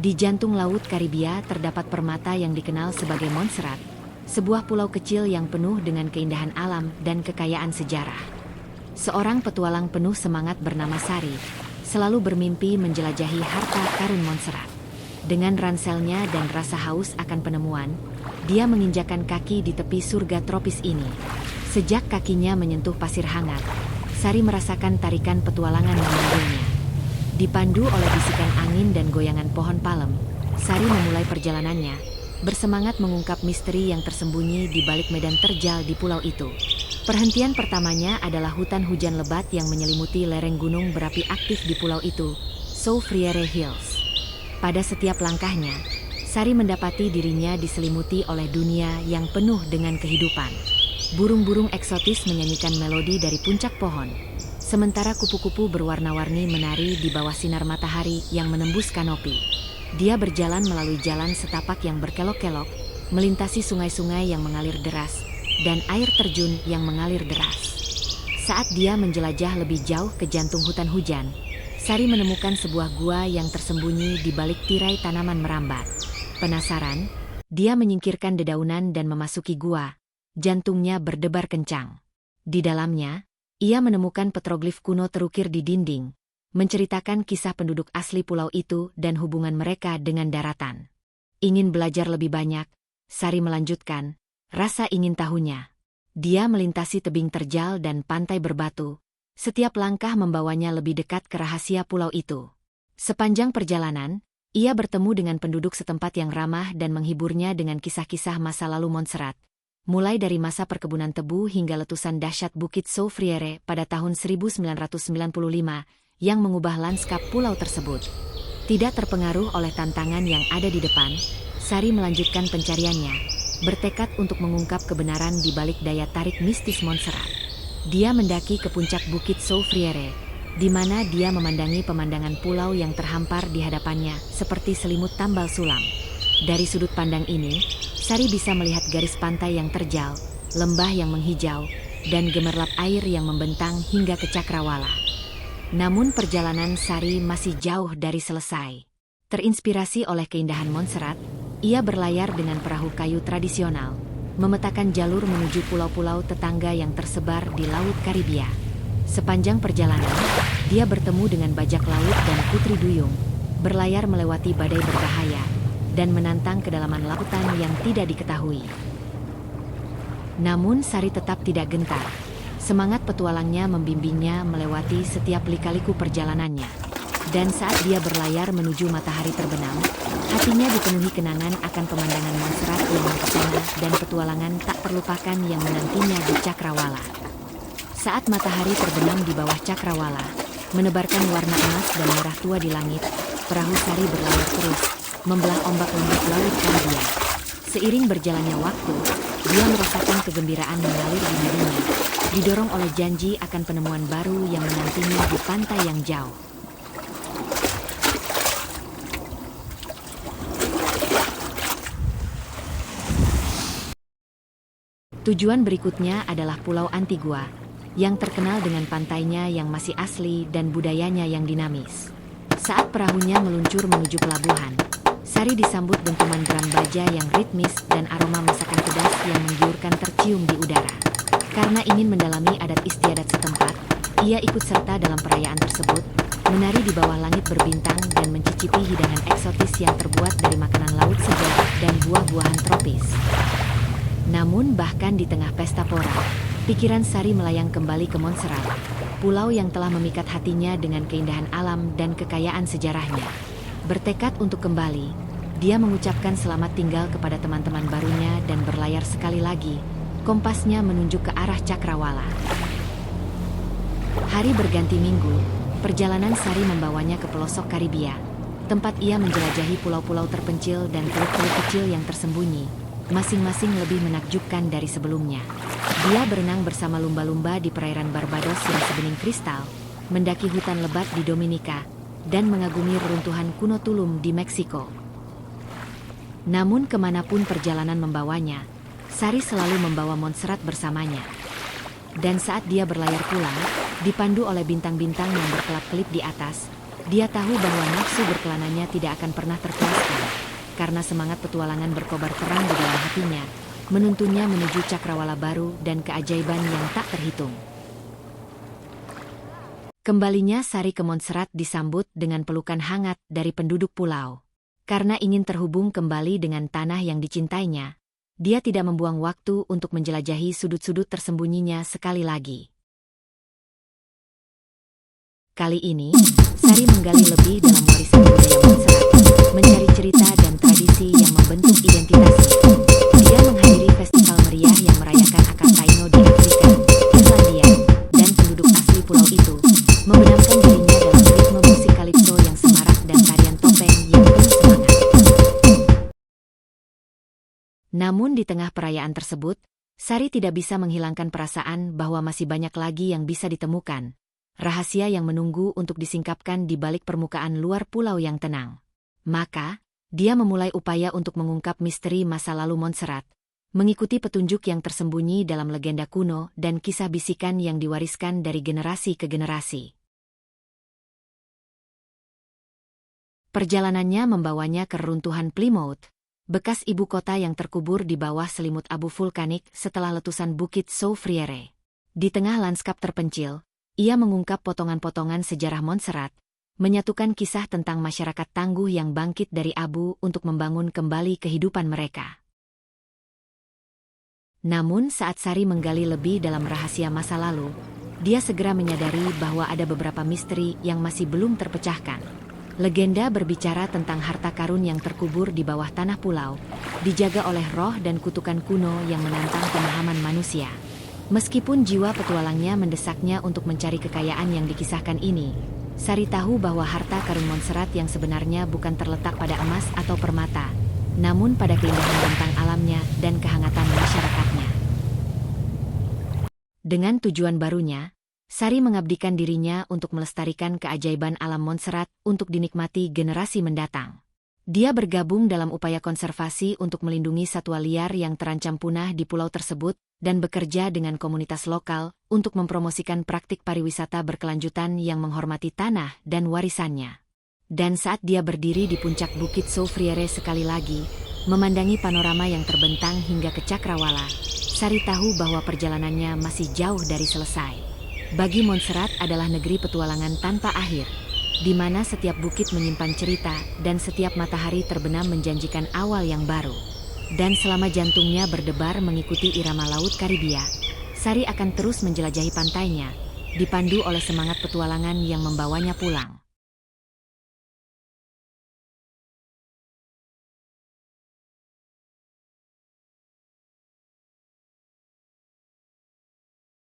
Di jantung Laut Karibia terdapat permata yang dikenal sebagai Montserrat, sebuah pulau kecil yang penuh dengan keindahan alam dan kekayaan sejarah. Seorang petualang penuh semangat bernama Sari, selalu bermimpi menjelajahi harta karun Montserrat. Dengan ranselnya dan rasa haus akan penemuan, dia menginjakan kaki di tepi surga tropis ini. Sejak kakinya menyentuh pasir hangat, Sari merasakan tarikan petualangan memanggilnya. Dipandu oleh bisikan angin dan goyangan pohon palem, Sari memulai perjalanannya, bersemangat mengungkap misteri yang tersembunyi di balik medan terjal di pulau itu. Perhentian pertamanya adalah hutan hujan lebat yang menyelimuti lereng gunung berapi aktif di pulau itu, Soufriere Hills. Pada setiap langkahnya, Sari mendapati dirinya diselimuti oleh dunia yang penuh dengan kehidupan. Burung-burung eksotis menyanyikan melodi dari puncak pohon, sementara kupu-kupu berwarna-warni menari di bawah sinar matahari yang menembus kanopi. Dia berjalan melalui jalan setapak yang berkelok-kelok, melintasi sungai-sungai yang mengalir deras, dan air terjun yang mengalir deras. Saat dia menjelajah lebih jauh ke jantung hutan hujan, Sari menemukan sebuah gua yang tersembunyi di balik tirai tanaman merambat. Penasaran, dia menyingkirkan dedaunan dan memasuki gua. Jantungnya berdebar kencang. Di dalamnya, ia menemukan petroglif kuno terukir di dinding, menceritakan kisah penduduk asli pulau itu dan hubungan mereka dengan daratan. Ingin belajar lebih banyak, Sari melanjutkan, rasa ingin tahunya. Dia melintasi tebing terjal dan pantai berbatu. Setiap langkah membawanya lebih dekat ke rahasia pulau itu. Sepanjang perjalanan, ia bertemu dengan penduduk setempat yang ramah dan menghiburnya dengan kisah-kisah masa lalu Montserrat, mulai dari masa perkebunan tebu hingga letusan dahsyat Bukit Soufriere pada tahun 1995 yang mengubah lanskap pulau tersebut. Tidak terpengaruh oleh tantangan yang ada di depan, Sari melanjutkan pencariannya, bertekad untuk mengungkap kebenaran di balik daya tarik mistis Montserrat. Dia mendaki ke puncak Bukit Soufriere, di mana dia memandangi pemandangan pulau yang terhampar di hadapannya seperti selimut tambal sulam. Dari sudut pandang ini, Sari bisa melihat garis pantai yang terjal, lembah yang menghijau, dan gemerlap air yang membentang hingga ke Cakrawala. Namun perjalanan Sari masih jauh dari selesai. Terinspirasi oleh keindahan Montserrat, ia berlayar dengan perahu kayu tradisional, memetakan jalur menuju pulau-pulau tetangga yang tersebar di Laut Karibia. Sepanjang perjalanan, dia bertemu dengan bajak laut dan putri duyung, berlayar melewati badai berbahaya, dan menantang kedalaman lautan yang tidak diketahui. Namun Sari tetap tidak gentar. Semangat petualangnya membimbingnya melewati setiap lika-liku perjalanannya. Dan saat dia berlayar menuju matahari terbenam, hatinya dipenuhi kenangan akan pemandangan Montserrat yang mempesona dan petualangan tak terlupakan yang menantinya di Cakrawala. Saat matahari terbenam di bawah Cakrawala, menebarkan warna emas dan merah tua di langit, perahu Sari berlayar terus, membelah ombak lembut Laut Karibia. Seiring berjalannya waktu, dia merasakan kegembiraan mengalir di nadinya, didorong oleh janji akan penemuan baru yang menantinya di pantai yang jauh. Tujuan berikutnya adalah Pulau Antigua, yang terkenal dengan pantainya yang masih asli dan budayanya yang dinamis. Saat perahunya meluncur menuju pelabuhan, Sari disambut dentuman drum baja yang ritmis dan aroma masakan pedas yang menggiurkan tercium di udara. Karena ingin mendalami adat istiadat setempat, ia ikut serta dalam perayaan tersebut, menari di bawah langit berbintang dan mencicipi hidangan eksotis yang terbuat dari makanan laut segar dan buah-buahan tropis. Namun bahkan di tengah pesta pora, pikiran Sari melayang kembali ke Montserrat, pulau yang telah memikat hatinya dengan keindahan alam dan kekayaan sejarahnya. Bertekad untuk kembali, dia mengucapkan selamat tinggal kepada teman-teman barunya dan berlayar sekali lagi, kompasnya menunjuk ke arah Cakrawala. Hari berganti minggu, perjalanan Sari membawanya ke pelosok Karibia, tempat ia menjelajahi pulau-pulau terpencil dan teluk-teluk kecil yang tersembunyi, masing-masing lebih menakjubkan dari sebelumnya. Dia berenang bersama lumba-lumba di perairan Barbados yang sebening kristal, mendaki hutan lebat di Dominika, dan mengagumi reruntuhan kuno Tulum di Meksiko. Namun kemanapun perjalanan membawanya, Sari selalu membawa Montserrat bersamanya. Dan saat dia berlayar pulang, dipandu oleh bintang-bintang yang berkelap-kelip di atas, Dia tahu bahwa nafsu berkelananya tidak akan pernah terpuaskan, karena semangat petualangan berkobar terang di dalam hatinya, menuntunnya menuju cakrawala baru dan keajaiban yang tak terhitung. Kembalinya Sari ke Montserrat disambut dengan pelukan hangat dari penduduk pulau. Karena ingin terhubung kembali dengan tanah yang dicintainya, dia tidak membuang waktu untuk menjelajahi sudut-sudut tersembunyinya sekali lagi. Kali ini, Sari menggali lebih dalam warisan budaya Montserrat, mencari cerita dan tradisi yang membentuk identitasnya. Dia menghadiri festival meriah yang merayakan akar Taino di Afrika, Finlandia, dan penduduk asli pulau itu, membenamkan dirinya dalam ritme musik kalipso yang semarak dan tarian topeng yang penuh semangat. Namun di tengah perayaan tersebut, Sari tidak bisa menghilangkan perasaan bahwa masih banyak lagi yang bisa ditemukan. Rahasia yang menunggu untuk disingkapkan di balik permukaan luar pulau yang tenang. Maka, dia memulai upaya untuk mengungkap misteri masa lalu Montserrat, mengikuti petunjuk yang tersembunyi dalam legenda kuno dan kisah bisikan yang diwariskan dari generasi ke generasi. Perjalanannya membawanya ke reruntuhan Plymouth, bekas ibu kota yang terkubur di bawah selimut abu vulkanik setelah letusan Bukit Soufriere. Di tengah lanskap terpencil, ia mengungkap potongan-potongan sejarah Montserrat, menyatukan kisah tentang masyarakat tangguh yang bangkit dari abu untuk membangun kembali kehidupan mereka. Namun saat Sari menggali lebih dalam rahasia masa lalu, dia segera menyadari bahwa ada beberapa misteri yang masih belum terpecahkan. Legenda berbicara tentang harta karun yang terkubur di bawah tanah pulau, dijaga oleh roh dan kutukan kuno yang menantang pemahaman manusia. Meskipun jiwa petualangnya mendesaknya untuk mencari kekayaan yang dikisahkan ini, Sari tahu bahwa harta karun Montserrat yang sebenarnya bukan terletak pada emas atau permata, namun pada keindahan bentang alamnya dan kehangatan masyarakatnya. Dengan tujuan barunya, Sari mengabdikan dirinya untuk melestarikan keajaiban alam Montserrat untuk dinikmati generasi mendatang. Dia bergabung dalam upaya konservasi untuk melindungi satwa liar yang terancam punah di pulau tersebut dan bekerja dengan komunitas lokal untuk mempromosikan praktik pariwisata berkelanjutan yang menghormati tanah dan warisannya. Dan saat dia berdiri di puncak Bukit Soufriere sekali lagi, memandangi panorama yang terbentang hingga ke cakrawala, Sari tahu bahwa perjalanannya masih jauh dari selesai. Bagi Montserrat adalah negeri petualangan tanpa akhir, di mana setiap bukit menyimpan cerita dan setiap matahari terbenam menjanjikan awal yang baru. Dan selama jantungnya berdebar mengikuti irama Laut Karibia, Sari akan terus menjelajahi pantainya, dipandu oleh semangat petualangan yang membawanya pulang.